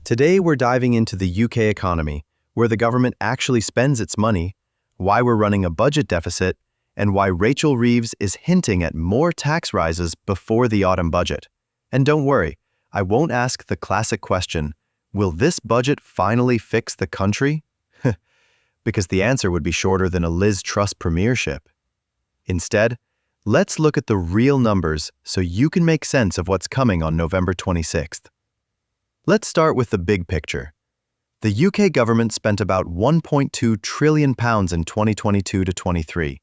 Today we're diving into the UK economy, where the government actually spends its money, why we're running a budget deficit, and why Rachel Reeves is hinting at more tax rises before the autumn budget. And don't worry, I won't ask the classic question, will this budget finally fix the country? Because the answer would be shorter than a Liz Truss premiership. Instead, let's look at the real numbers so you can make sense of what's coming on November 26th. Let's start with the big picture. The UK government spent about £1.2 trillion in 2022 to 23,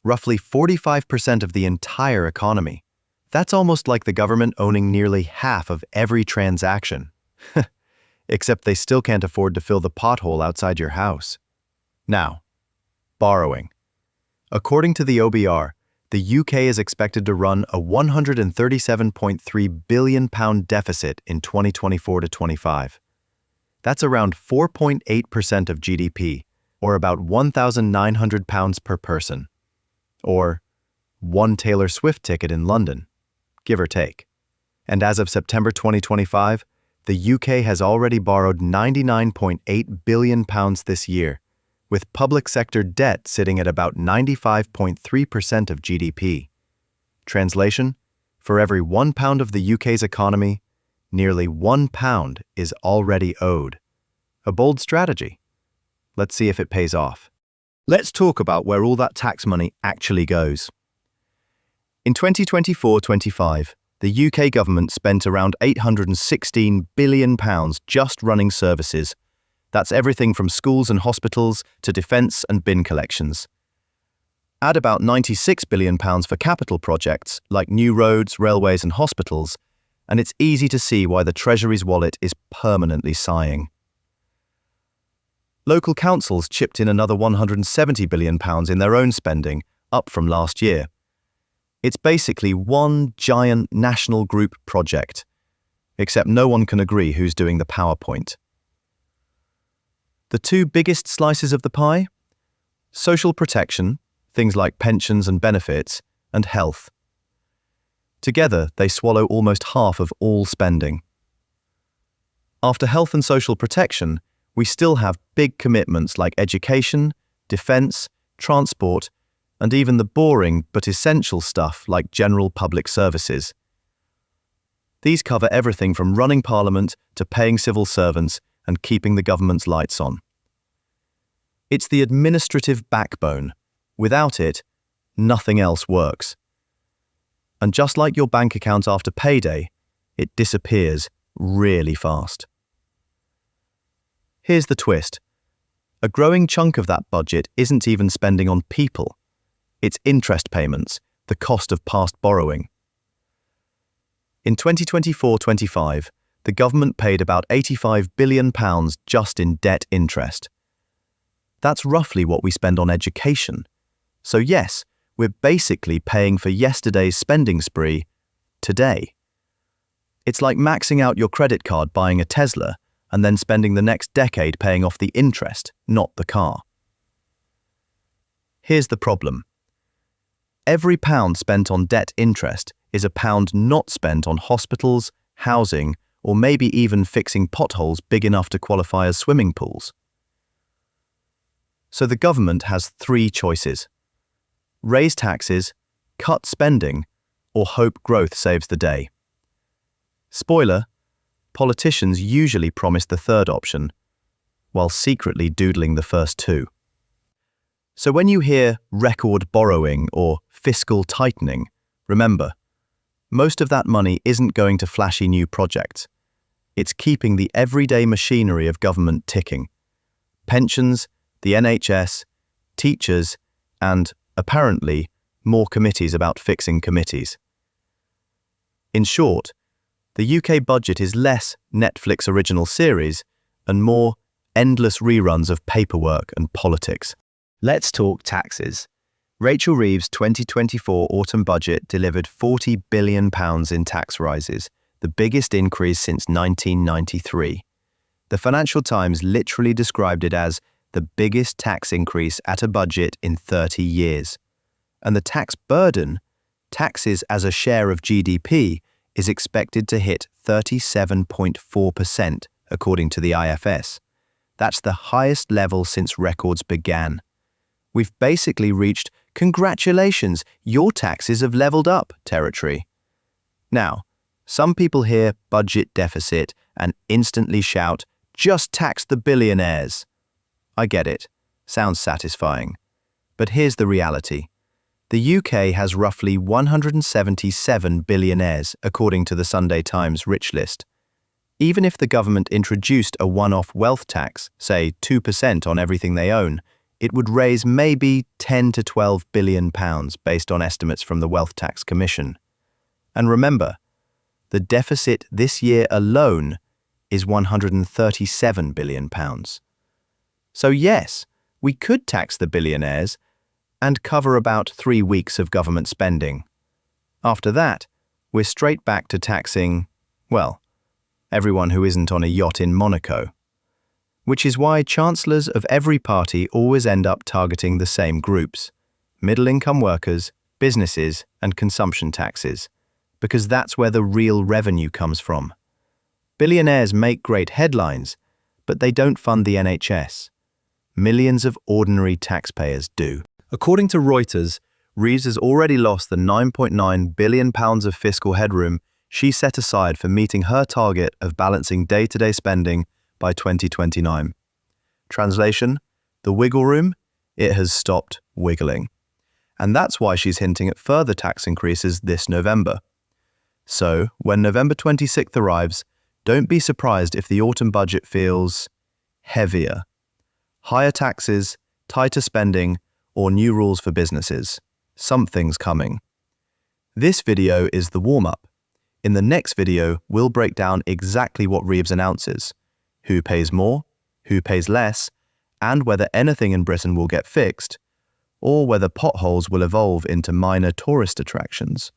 roughly 45% of the entire economy. That's almost like the government owning nearly half of every transaction. Except they still can't afford to fill the pothole outside your house. Now, borrowing. According to the OBR, the UK is expected to run a £137.3 billion deficit in 2024 to 25. That's around 4.8% of GDP, or about £1,900 per person. Or one Taylor Swift ticket in London, give or take. And as of September 2025, the UK has already borrowed £99.8 billion this year, with public sector debt sitting at about 95.3% of GDP. Translation: for every £1 of the UK's economy, nearly £1 is already owed. A bold strategy. Let's see if it pays off. Let's talk about where all that tax money actually goes. In 2024-25, the UK government spent around £816 billion just running services. That's everything from schools and hospitals to defence and bin collections. Add about £96 billion for capital projects like new roads, railways and hospitals, and it's easy to see why the Treasury's wallet is permanently sighing. Local councils chipped in another £170 billion in their own spending, up from last year. It's basically one giant national group project, except no one can agree who's doing the PowerPoint. The two biggest slices of the pie? Social protection, things like pensions and benefits, and health. Together, they swallow almost half of all spending. After health and social protection, we still have big commitments like education, defence, transport, and even the boring but essential stuff like general public services. These cover everything from running Parliament to paying civil servants and keeping the government's lights on. It's the administrative backbone. Without it, nothing else works. And just like your bank account after payday, it disappears really fast. Here's the twist. A growing chunk of that budget isn't even spending on people. It's interest payments, the cost of past borrowing. In 2024-25, the government paid about £85 billion just in debt interest. That's roughly what we spend on education. So yes, we're basically paying for yesterday's spending spree today. It's like maxing out your credit card buying a Tesla and then spending the next decade paying off the interest, not the car. Here's the problem. Every pound spent on debt interest is a pound not spent on hospitals, housing, or maybe even fixing potholes big enough to qualify as swimming pools. So the government has three choices: raise taxes, cut spending, or hope growth saves the day. Spoiler, politicians usually promise the third option, while secretly doodling the first two. So when you hear record borrowing or fiscal tightening, remember, most of that money isn't going to flashy new projects. It's keeping the everyday machinery of government ticking. Pensions, the NHS, teachers, and, apparently, more committees about fixing committees. In short, the UK budget is less Netflix original series and more endless reruns of paperwork and politics. Let's talk taxes. Rachel Reeves' 2024 autumn budget delivered £40 billion in tax rises, the biggest increase since 1993. The Financial Times literally described it as the biggest tax increase at a budget in 30 years. And the tax burden, taxes as a share of GDP, is expected to hit 37.4% according to the IFS. That's the highest level since records began. We've basically reached "congratulations, your taxes have leveled up" territory. Now, some people hear budget deficit and instantly shout, "Just tax the billionaires." I get it. Sounds satisfying. But here's the reality. The UK has roughly 177 billionaires, according to the Sunday Times Rich List. Even if the government introduced a one-off wealth tax, say 2% on everything they own, it would raise maybe 10 to 12 billion pounds based on estimates from the Wealth Tax Commission. And remember, the deficit this year alone is 137 billion pounds. So yes, we could tax the billionaires and cover about 3 weeks of government spending. After that, we're straight back to taxing, well, everyone who isn't on a yacht in Monaco. Which is why chancellors of every party always end up targeting the same groups: middle-income workers, businesses, and consumption taxes, because that's where the real revenue comes from. Billionaires make great headlines, but they don't fund the NHS. Millions of ordinary taxpayers do. According to Reuters, Reeves has already lost the £9.9 billion of fiscal headroom she set aside for meeting her target of balancing day-to-day spending by 2029. Translation: the wiggle room, it has stopped wiggling. And that's why she's hinting at further tax increases this November. So, when November 26th arrives, don't be surprised if the autumn budget feels heavier. Higher taxes, tighter spending, or new rules for businesses. Something's coming. This video is the warm-up. In the next video, we'll break down exactly what Reeves announces, who pays more, who pays less, and whether anything in Britain will get fixed, or whether potholes will evolve into minor tourist attractions.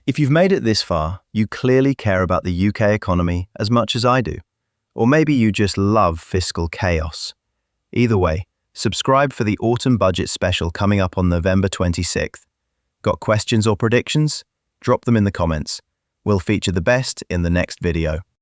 If you've made it this far, you clearly care about the UK economy as much as I do. Or maybe you just love fiscal chaos. Either way, subscribe for the autumn budget special coming up on November 26th. Got questions or predictions? Drop them in the comments. We'll feature the best in the next video.